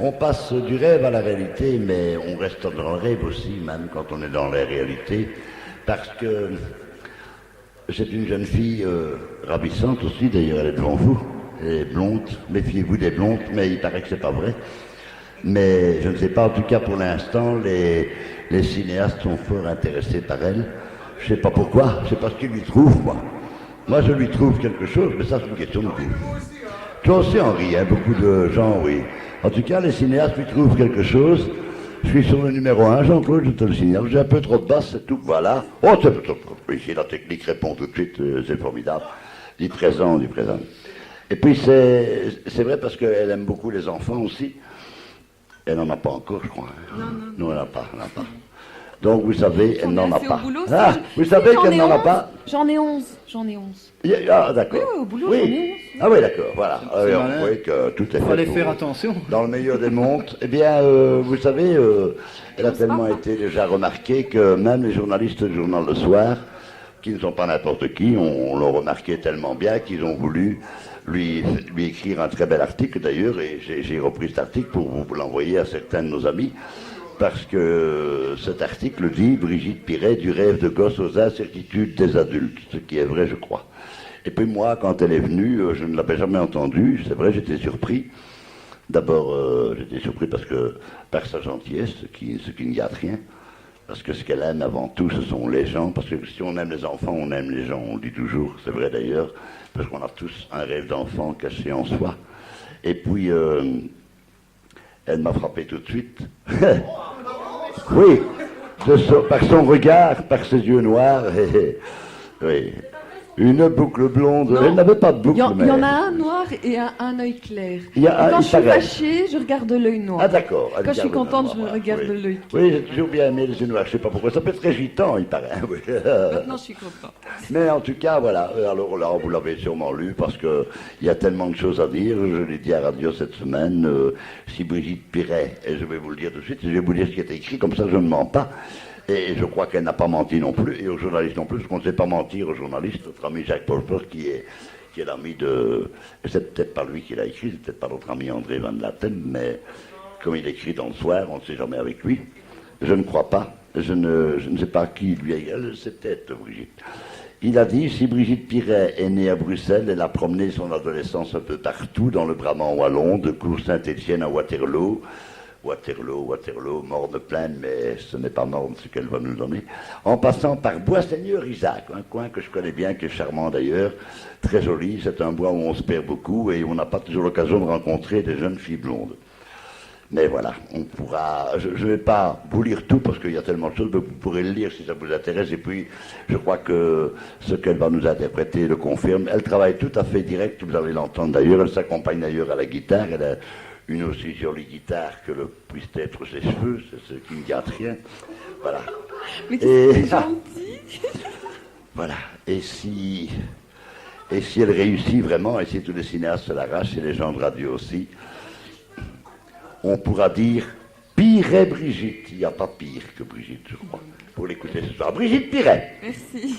On passe du rêve à la réalité, mais on reste dans le rêve aussi, même quand on est dans la réalité, parce que c'est une jeune fille ravissante aussi, d'ailleurs elle est devant vous, elle est blonde, méfiez-vous des blondes, mais il paraît que c'est pas vrai. Mais je ne sais pas, en tout cas pour l'instant, les cinéastes sont fort intéressés par elle. Je sais pas pourquoi, je sais pas ce qu'ils lui trouvent, moi. Moi je lui trouve quelque chose, mais ça c'est une question de goût. Toi aussi Henri, hein, beaucoup de gens, oui. En tout cas, les cinéastes lui trouvent quelque chose. Je suis sur le numéro 1, Jean-Claude, je te le signale. J'ai un peu trop de basse, c'est tout, voilà. Oh, ici, la technique répond tout de suite, c'est formidable. Dis présent, dis présent. Et puis, c'est vrai parce qu'elle aime beaucoup les enfants aussi. Elle n'en a pas encore, je crois. Non. Non, elle n'en a pas, elle n'en a pas. Donc, vous savez, elle n'en a pas. Boulot, vous savez qu'elle n'en a pas. J'en ai 11. Ah, d'accord. Oui, au boulot, j'en ai 11. Ah oui, d'accord, voilà. On voit que tout est fait. Il fallait pour- faire attention. Dans le meilleur des mondes. Eh bien, vous savez, elle a tellement été déjà remarquée que même les journalistes du journal Le Soir, qui ne sont pas n'importe qui, on l'a remarqué tellement bien qu'ils ont voulu lui écrire un très bel article d'ailleurs, et j'ai repris cet article pour vous l'envoyer à certains de nos amis, parce que cet article dit « Brigitte Piret, du rêve de gosse aux incertitudes des adultes », ce qui est vrai, je crois. Et puis moi, quand elle est venue, je ne l'avais jamais entendue, c'est vrai, j'étais surpris. D'abord, j'étais surpris parce que, par sa gentillesse, ce qui ne gâte rien, parce que ce qu'elle aime avant tout, ce sont les gens, parce que si on aime les enfants, on aime les gens, on le dit toujours, c'est vrai d'ailleurs, parce qu'on a tous un rêve d'enfant caché en soi. Et puis, elle m'a frappé tout de suite. Oui, par son regard, par ses yeux noirs, oui. Une boucle blonde. Non. Elle n'avait pas de boucle. Il y en a un noir et un œil clair. Il y a Et quand il je suis paraît. fâchée, je regarde l'œil noir. Ah d'accord. Elle Quand je suis garde le contente, noir, je voilà, regarde oui. l'œil. Oui, j'ai toujours bien aimé les yeux noirs. Je sais pas pourquoi. Ça peut être très gitan, il paraît. Oui. Maintenant, je suis contente. Mais en tout cas, voilà. Alors là, vous l'avez sûrement lu parce que il y a tellement de choses à dire. Je l'ai dit à radio cette semaine. Si Brigitte Piret, et je vais vous le dire tout de suite, je vais vous dire ce qui est écrit, comme ça je ne mens pas. Et je crois qu'elle n'a pas menti non plus, et aux journalistes non plus, parce qu'on ne sait pas mentir aux journalistes. Notre ami Jacques Polper, qui est l'ami de... Et c'est peut-être pas lui qui l'a écrit, c'est peut-être pas notre ami André Van Latten, mais comme il écrit dans le soir, on ne sait jamais avec lui. Je ne crois pas. Je ne sais pas qui lui a égal, c'est peut-être Brigitte. Il a dit, si Brigitte Piret est née à Bruxelles, elle a promené son adolescence un peu partout, dans le Brabant wallon, de Cours Saint-Étienne à Waterloo, Morne-Plaine, mais ce n'est pas Morne ce qu'elle va nous donner, en passant par Bois-Seigneur-Isaac, un coin que je connais bien, qui est charmant d'ailleurs, très joli, c'est un bois où on se perd beaucoup et où on n'a pas toujours l'occasion de rencontrer des jeunes filles blondes. Mais voilà, on pourra, je ne vais pas vous lire tout parce qu'il y a tellement de choses, mais vous pourrez le lire si ça vous intéresse, et puis je crois que ce qu'elle va nous interpréter le confirme. Elle travaille tout à fait direct, vous allez l'entendre d'ailleurs, elle s'accompagne d'ailleurs à la guitare, elle a une aussi jolie guitare que le puissent être ses cheveux, c'est ce qui ne gâte rien. Voilà. Mais c'est gentil. Voilà. Et si elle réussit vraiment, et si tous les cinéastes se l'arrachent, et les gens de radio aussi, on pourra dire Piret Brigitte. Il n'y a pas pire que Brigitte, je crois. Pour l'écouter ce soir. Brigitte Piret. Merci.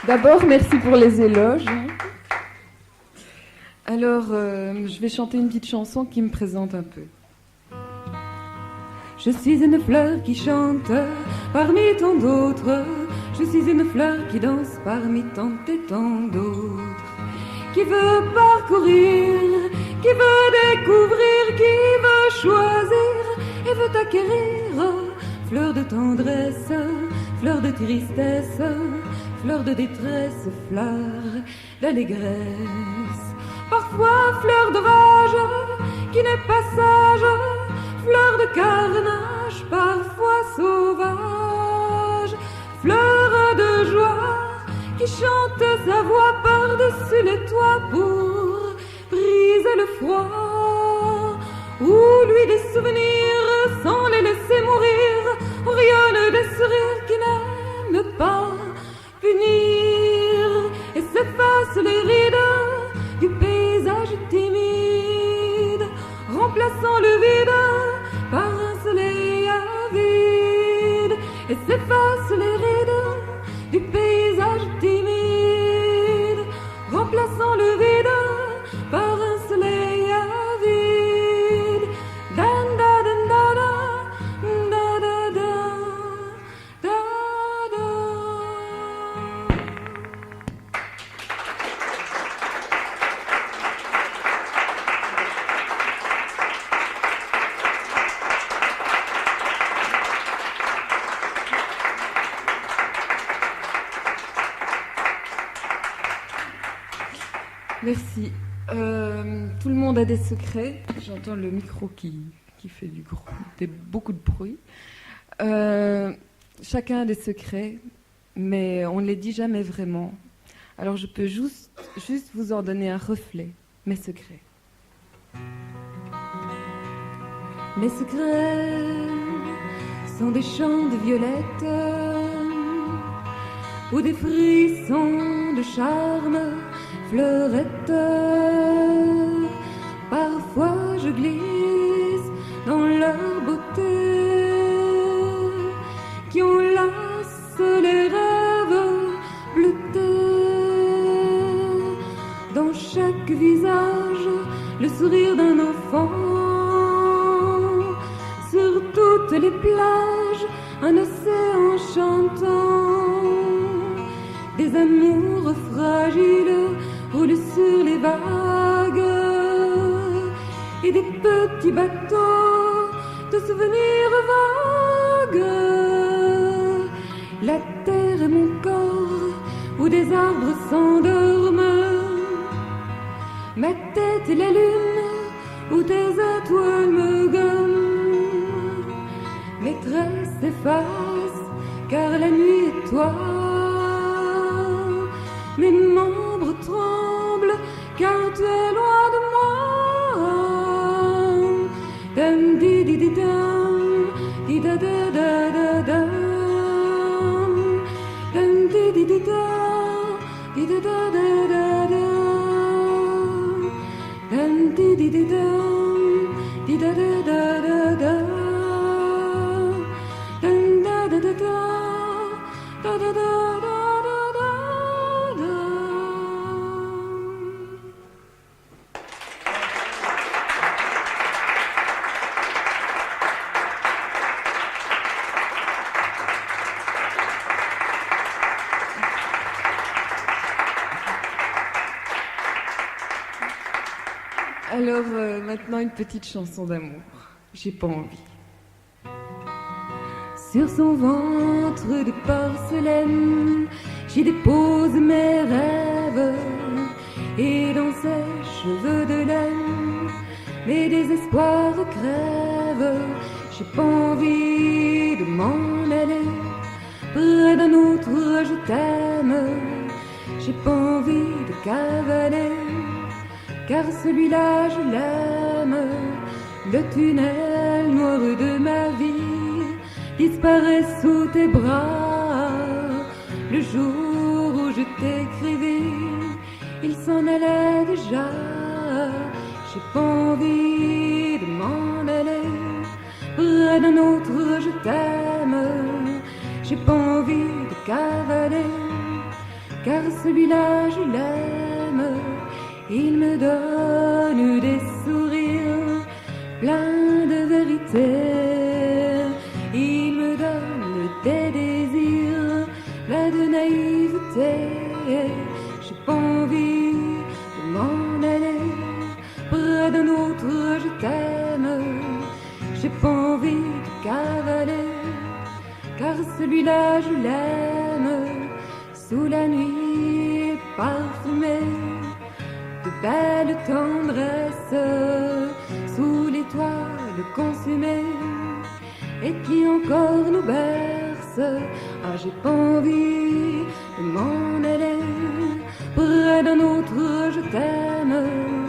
D'abord, merci pour les éloges. Alors, je vais chanter une petite chanson qui me présente un peu. Je suis une fleur qui chante parmi tant d'autres. Je suis une fleur qui danse parmi tant et tant d'autres. Qui veut parcourir, qui veut découvrir, qui veut choisir et veut acquérir. Fleur de tendresse, fleur de tristesse, fleur de détresse, fleur d'allégresse. Parfois fleur de rage qui n'est pas sage, fleur de carnage, parfois sauvage, fleur de joie qui chante sa voix par-dessus les toits pour briser le froid, ou lui des souvenirs sans les laisser mourir, rayonnent des sourires qui n'aiment pas punir et s'effacent les rides du paysage timide, remplaçant le vide par un soleil avide, et s'effacent les rides du paysage timide, Merci. Tout le monde a des secrets. J'entends le micro qui fait beaucoup de bruit. Chacun a des secrets, mais on ne les dit jamais vraiment. Alors je peux juste vous en donner un reflet, mes secrets. Mes secrets sont des chants de violettes ou des frissons de charme, fleurettes. Parfois je glisse dans leur beauté qui enlace les rêves bleutés. Dans chaque visage, le sourire d'un enfant. Sur toutes les plages, un océan chantant. Des amours fragiles roulent sur les vagues et des petits bateaux de souvenirs vagues. La terre est mon corps où des arbres s'endorment. Ma tête est la lune où tes étoiles me gomment. Mes traits s'effacent car la nuit est toi. Mes membres tremblent car tu es loin de moi. Dam di di di dam, di da da da da dam. Dam di di di da, di da da da da da. Dam di di di dam, di da da da da da. Dam da da da da, da da da. Alors maintenant une petite chanson d'amour. J'ai pas envie. Sur son ventre de porcelaine, j'y dépose mes rêves. Et dans ses cheveux de laine, mes désespoirs crèvent. J'ai pas envie de m'en aller. Près d'un autre je t'aime. J'ai pas envie de cavaler. Car celui-là je l'aime. Le tunnel noir de ma vie disparaît sous tes bras. Le jour où je t'écrivis, il s'en allait déjà. J'ai pas envie de m'en aller. Près d'un autre je t'aime. J'ai pas envie de cavaler. Car celui-là je l'aime. Il me donne des sourires pleins de vérité. Il me donne des désirs pleins de naïveté. J'ai pas envie de m'en aller. Près d'un autre je t'aime. J'ai pas envie de cavaler. Car celui-là je l'aime. Sous la nuit parfumée de belle tendresse, sous l'étoile consumée et qui encore nous berce. Ah, j'ai pas envie de m'en aller. Près d'un autre je t'aime.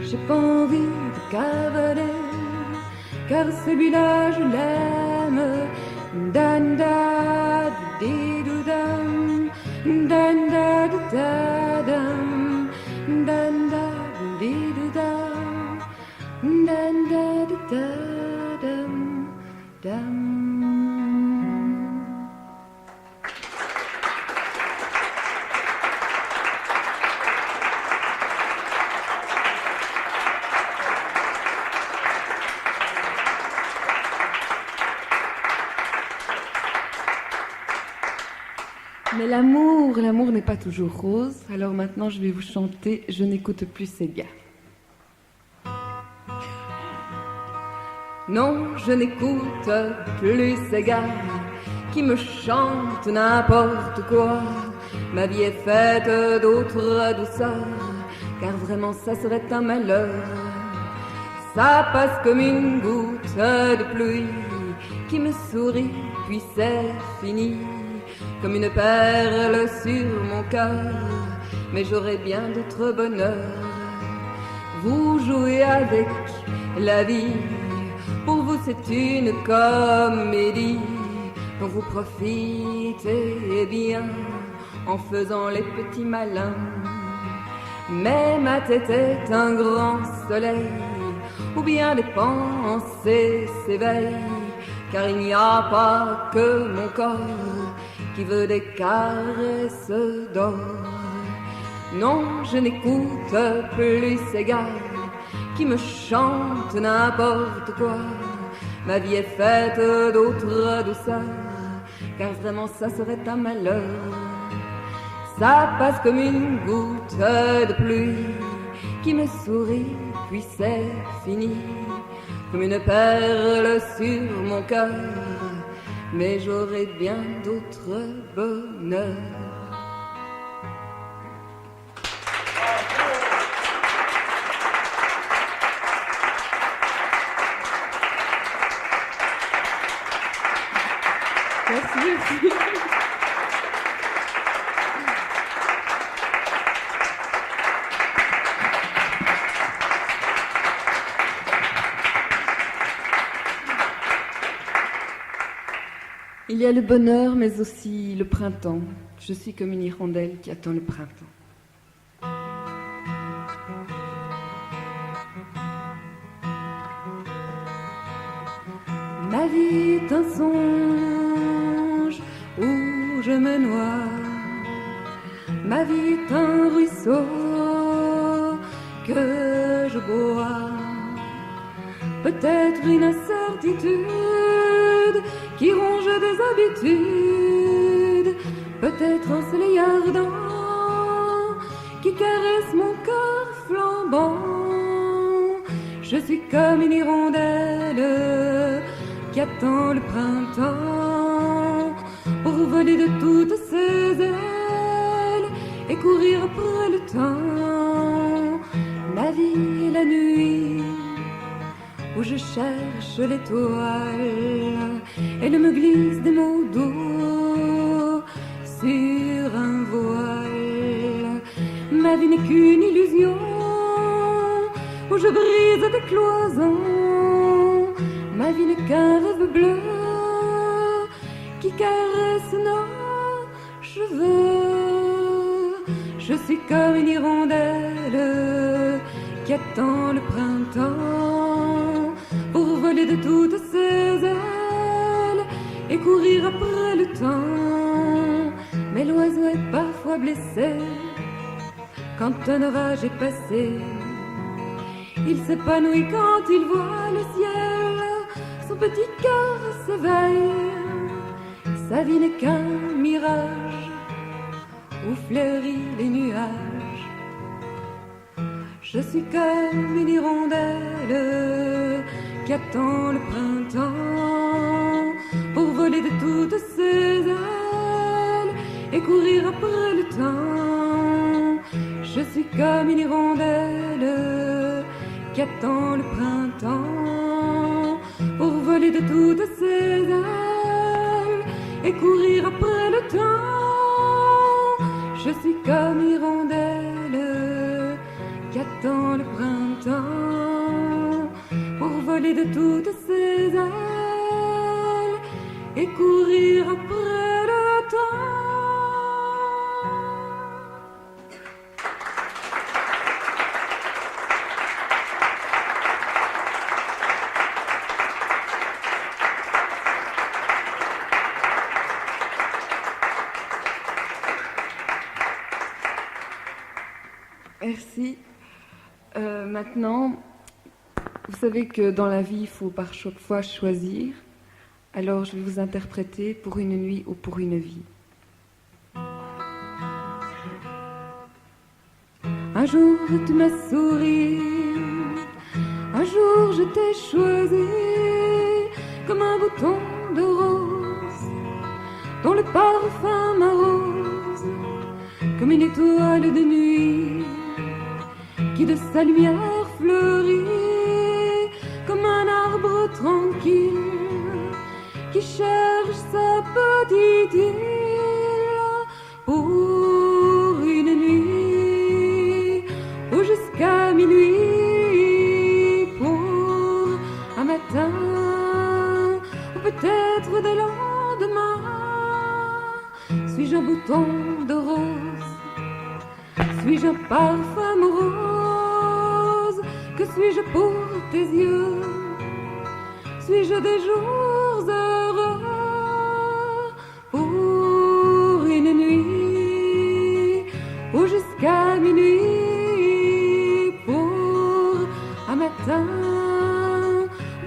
J'ai pas envie de cavaler. Car celui-là je l'aime. Dan da di du dam, dan da du da dam. Dan da di du da, dan da du da dam dam. Mais l'amour n'est pas toujours rose. Alors maintenant, je vais vous chanter « Je n'écoute plus ces gars ». Non, je n'écoute plus ces gars qui me chantent n'importe quoi. Ma vie est faite d'autres douceurs, car vraiment ça serait un malheur. Ça passe comme une goutte de pluie qui me sourit, puis c'est fini. Comme une perle sur mon cœur, mais j'aurais bien d'autres bonheurs. Vous jouez avec la vie, pour vous c'est une comédie dont vous profitez bien en faisant les petits malins. Mais ma tête est un grand soleil où bien des pensées s'éveillent, car il n'y a pas que mon corps qui veut des caresses d'or. Non, je n'écoute plus ces gars qui me chantent n'importe quoi. Ma vie est faite d'autres douceurs, car vraiment ça serait un malheur. Ça passe comme une goutte de pluie qui me sourit, puis c'est fini. Comme une perle sur mon cœur, mais j'aurais bien d'autres bonheurs. Merci. Il y a le bonheur, mais aussi le printemps. Je suis comme une hirondelle qui attend le printemps. Ma vie est un songe où je me noie. Ma vie est un ruisseau que je bois. Peut-être une incertitude qui ronge des habitudes, peut-être un soleil ardent qui caresse mon cœur flambant. Je suis comme une hirondelle qui attend le printemps pour voler de toutes ses ailes et courir après le temps. La vie et la nuit où je cherche l'étoile, elle me glisse des mots doux sur un voile. Ma vie n'est qu'une illusion où je brise des cloisons. Ma vie n'est qu'un rêve bleu qui caresse nos cheveux. Je suis comme une hirondelle qui attend le printemps pour voler de toutes ses ailes et courir après le temps. Mais l'oiseau est parfois blessé quand un orage est passé. Il s'épanouit quand il voit le ciel, son petit cœur s'éveille. Sa vie n'est qu'un mirage où fleurissent les nuages. Je suis comme une hirondelle qui attend le printemps pour voler de toutes ses ailes et courir après le temps. Je suis comme une hirondelle qui attend le printemps pour voler de toutes ses ailes et courir après le temps. Je suis comme une hirondelle qui attend le printemps pour voler de toutes ses ailes et courir après le temps. Merci. Maintenant, vous savez que dans la vie, il faut par chaque fois choisir. Alors, je vais vous interpréter pour une nuit ou pour une vie. Un jour, tu m'as souri. Un jour, je t'ai choisi comme un bouton de rose dont le parfum m'arrose comme une étoile de nuit qui de sa lumière fleurit, comme un arbre tranquille qui cherche sa petite île pour une nuit ou jusqu'à minuit, pour un matin ou peut-être des lendemains. Suis-je un bouton de rose? Suis-je un parfum rose? Que suis-je pour tes yeux? Suis-je des jours heureux pour une nuit ou jusqu'à minuit, pour un matin,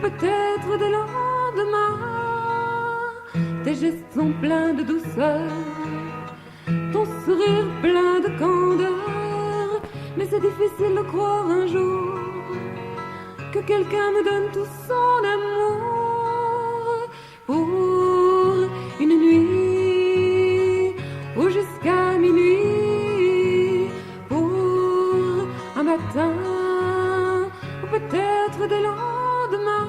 peut-être des lendemains? Tes gestes sont pleins de douceur, ton sourire plein de candeur, mais c'est difficile de croire un jour que quelqu'un me donne tout son amour pour une nuit ou jusqu'à minuit, pour un matin ou peut-être des lendemains.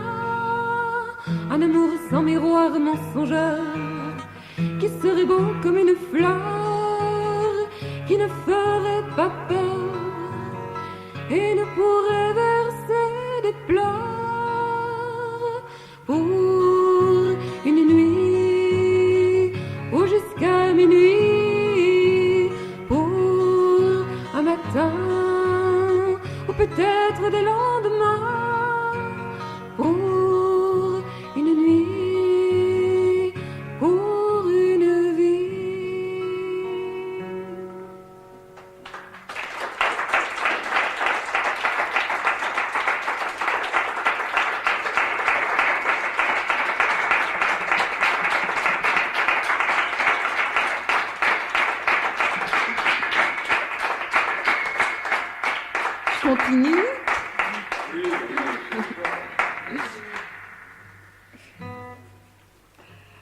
Un amour sans miroir mensongeur qui serait beau comme une fleur, qui ne ferait pas peur et ne pourrait verser des pleurs pour une nuit ou jusqu'à minuit, pour un matin ou peut-être des lendemains, pour une nuit, pour une vie. Je continue.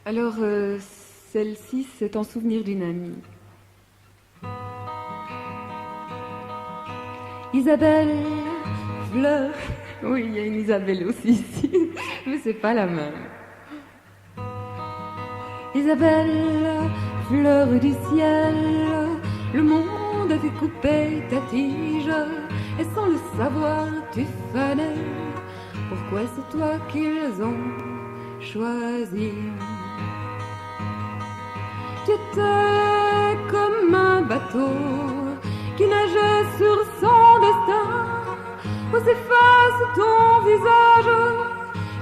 Alors, celle-ci, c'est en souvenir d'une amie. Isabelle, fleur. Oui, il y a une Isabelle aussi ici, mais c'est pas la même. Isabelle, fleur du ciel, le monde avait coupé ta tige, et sans le savoir, tu fanais. Pourquoi c'est toi qu'ils ont choisi? Tu étais comme un bateau qui nageait sur son destin, où s'efface ton visage,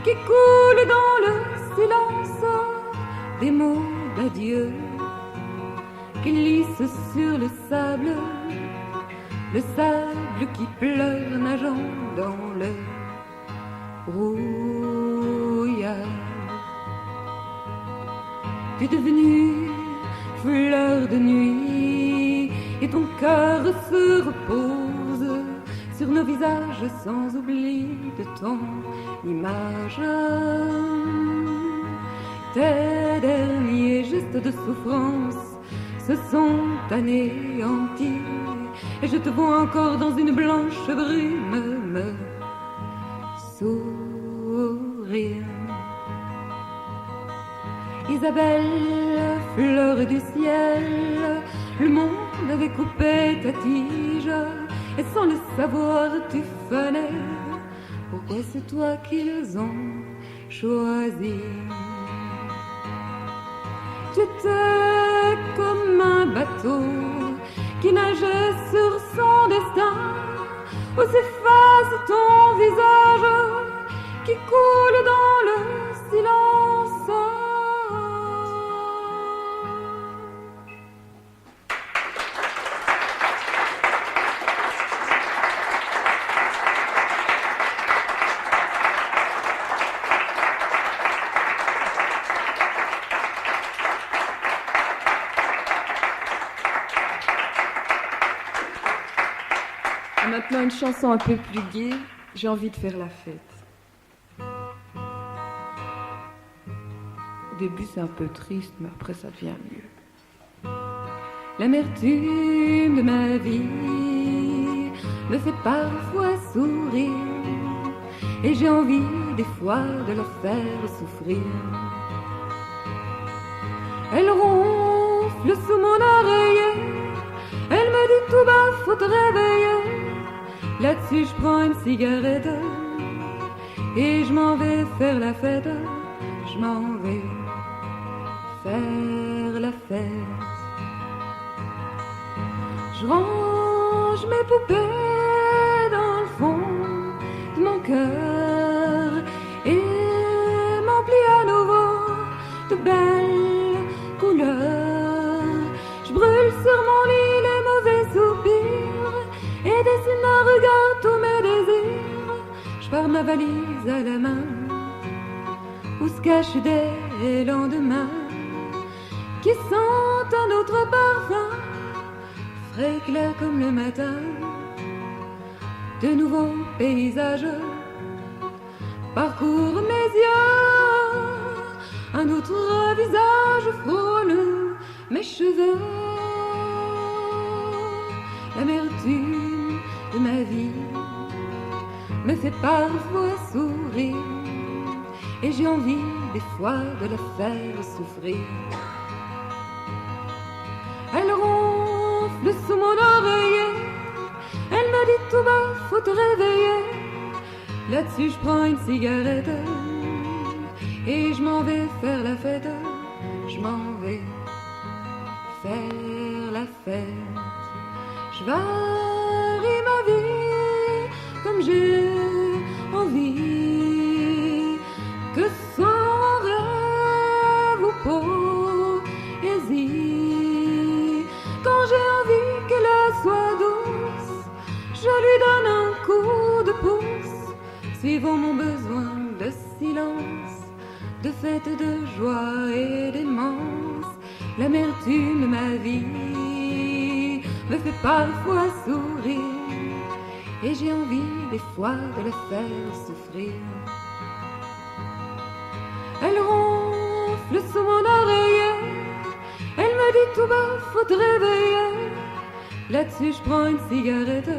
qui coule dans le silence des mots d'adieu, qui glissent sur le sable qui pleure nageant dans le brouillard. Tu es devenue fleur de nuit et ton cœur se repose sur nos visages sans oubli de ton image. Tes derniers gestes de souffrance se sont anéantis et je te vois encore dans une blanche brume me sourire. Isabelle, fleur du ciel, le monde avait coupé ta tige et sans le savoir tu fanais. Pourquoi c'est toi qu'ils ont choisi? Tu étais comme un bateau qui nageait sur son destin, où s'efface ton visage, qui coule dans le silence. Maintenant, une chanson un peu plus gaie. J'ai envie de faire la fête. Au début, c'est un peu triste, mais après, ça devient mieux. L'amertume de ma vie me fait parfois sourire et j'ai envie des fois de la faire souffrir. Elle ronfle sous mon oreiller, elle me dit tout bas, faut te réveiller. Là-dessus je prends une cigarette et je m'en vais faire la fête. Je m'en vais faire la fête. Je range mes poupées dans le fond de mon cœur et m'emplis à nouveau de belles couleurs. Je brûle sur mon lit les mauvais soupirs et dessine un regard tous mes désirs. Je pars ma valise à la main où se cachent des lendemains qui sentent un autre parfum, frais clair comme le matin. De nouveaux paysages parcourent mes yeux, un autre visage frôle mes cheveux. L'amertume de ma vie me fait parfois sourire et j'ai envie des fois de la faire souffrir. Elle ronfle sous mon oreiller, elle me dit tout bas, faut te réveiller. Là-dessus je prends une cigarette et je m'en vais faire la fête. Je m'en vais faire la fête. Je varie ma vie comme j'ai envie, que sans rêve ou poésie. Quand j'ai envie qu'elle soit douce, je lui donne un coup de pouce, suivant mon besoin de silence, de fête, de joie et d'aimance. L'amertume de ma vie me fait parfois sourire et j'ai envie des fois de la faire souffrir. Elle ronfle sous mon oreiller, elle me dit tout bas, faut te réveiller. Là-dessus je prends une cigarette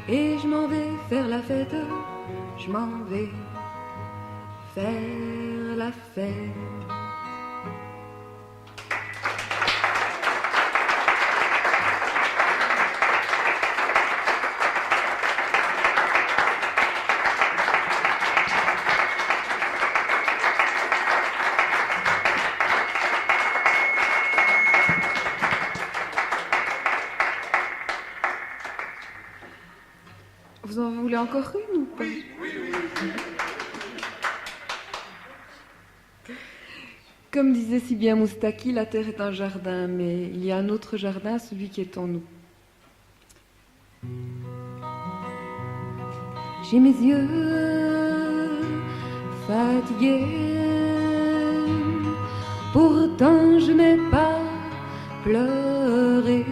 et je m'en vais faire la fête. Je m'en vais faire la fête. Vous en voulez encore une ou pas? Comme disait si bien Moustaki, la terre est un jardin, mais il y a un autre jardin, celui qui est en nous. J'ai mes yeux fatigués, pourtant je n'ai pas pleuré.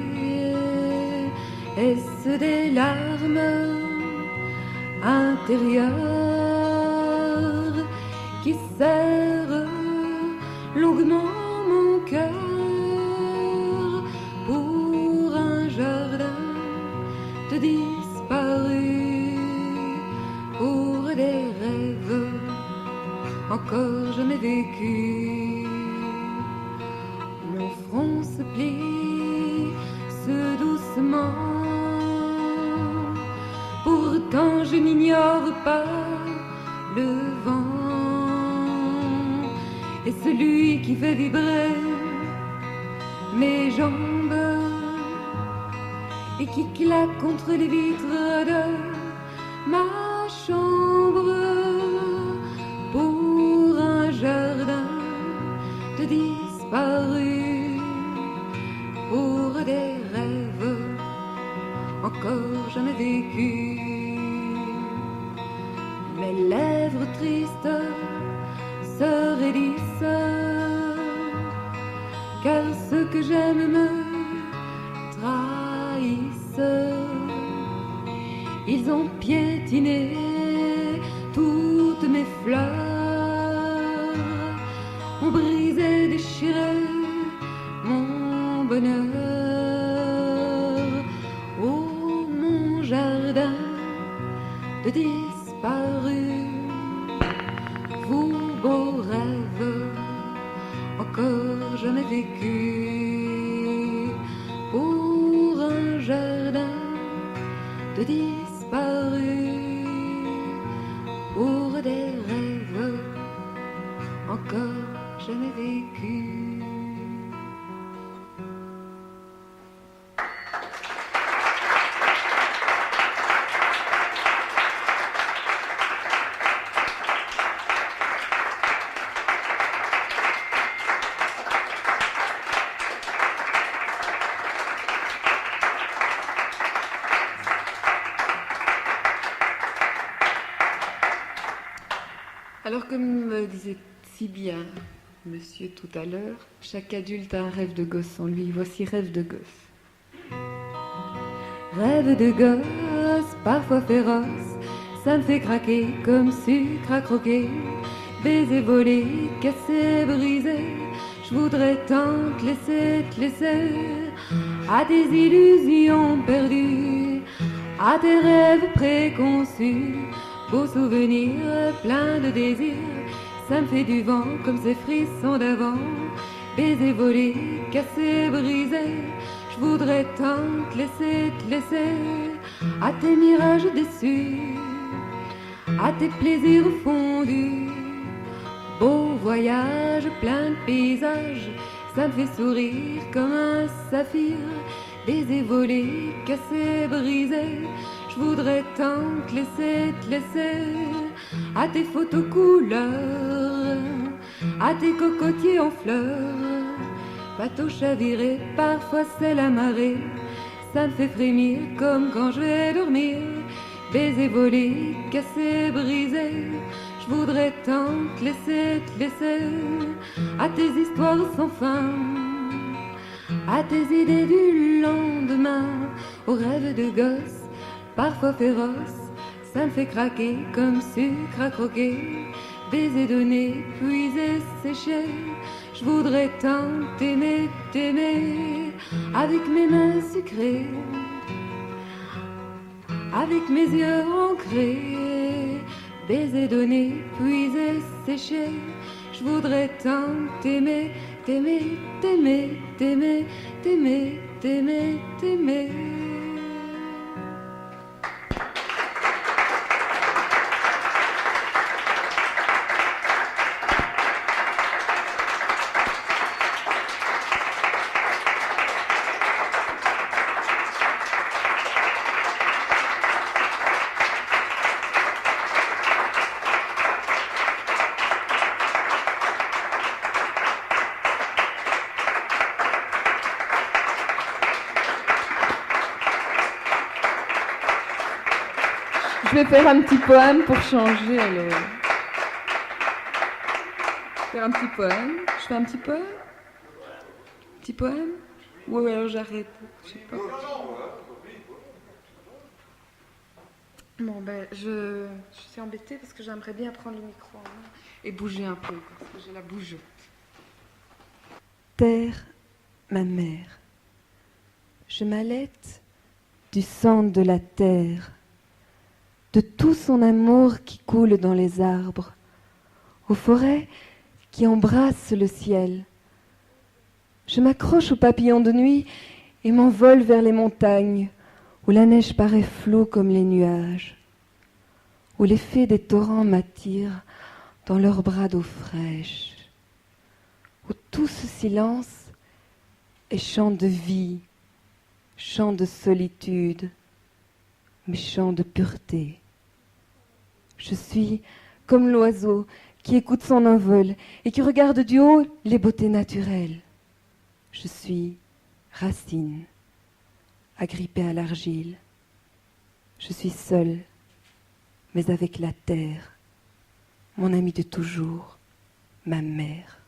Est-ce des larmes intérieures qui serrent longuement mon cœur pour un jardin de disparu, pour des rêves encore jamais vécus? Mon front se plie, se doucement, pourtant je n'ignore pas le vent et celui qui fait vibrer mes jambes et qui claque contre les vitres de ma chambre pour un jardin de disparu, pour des rêves encore jamais vécus. Mes lèvres tristes se raidissent, car ceux que j'aime me trahissent. Ils ont piétiné toutes mes fleurs, ont brisé, déchiré mon bonheur. de disparus. Vous beaux rêves, encore jamais vécu, pour un jardin de disparus, pour des rêves encore jamais vécus. Alors, comme me disait si bien monsieur tout à l'heure, chaque adulte a un rêve de gosse en lui. Voici Rêve de gosse. Rêve de gosse, parfois féroce, ça me fait craquer comme sucre à croquer. Baiser volé, cassé, brisé, je voudrais tant te laisser à tes illusions perdues, à tes rêves préconçus, beaux souvenirs pleins de désirs. Ça me fait du vent comme ces frissons d'avant. Baiser volé, cassé, brisé, je voudrais tant te laisser à tes mirages déçus, à tes plaisirs fondus. Beau voyage plein de paysages, ça me fait sourire comme un saphir. Baiser volé, cassé, brisé, je voudrais tant te laisser à tes photos couleurs, à tes cocotiers en fleurs. Bateau chaviré, parfois c'est la marée, ça me fait frémir comme quand je vais dormir. Baiser volé, cassé, brisé, je voudrais tant te laisser à tes histoires sans fin, à tes idées du lendemain, aux rêves de gosse, parfois féroce, ça me fait craquer comme sucre à croquer. Baiser donné, puiser, séché, je voudrais tant t'aimer avec mes mains sucrées, avec mes yeux ancrés. Baiser donné, puiser, séché, je voudrais tant t'aimer. Je vais faire un petit poème pour changer, alors. Faire un petit poème. Je fais un petit poème? Petit poème? Ou alors j'arrête. Je sais pas. Bon, ben, je suis embêtée parce que j'aimerais bien prendre le micro en main et bouger un peu, parce que j'ai la bougeotte. Terre, ma mère, je m'allaite du sang de la terre, de tout son amour qui coule dans les arbres, aux forêts qui embrassent le ciel. Je m'accroche aux papillons de nuit et m'envole vers les montagnes, où la neige paraît floue comme les nuages, où les fées des torrents m'attirent dans leurs bras d'eau fraîche, où tout ce silence est chant de vie, chant de solitude, mais chant de pureté. Je suis comme l'oiseau qui écoute son envol et qui regarde du haut les beautés naturelles. Je suis racine, agrippée à l'argile. Je suis seule, mais avec la terre, mon amie de toujours, ma mère.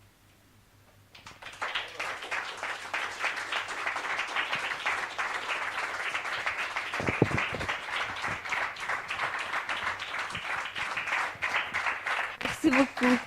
Merci beaucoup.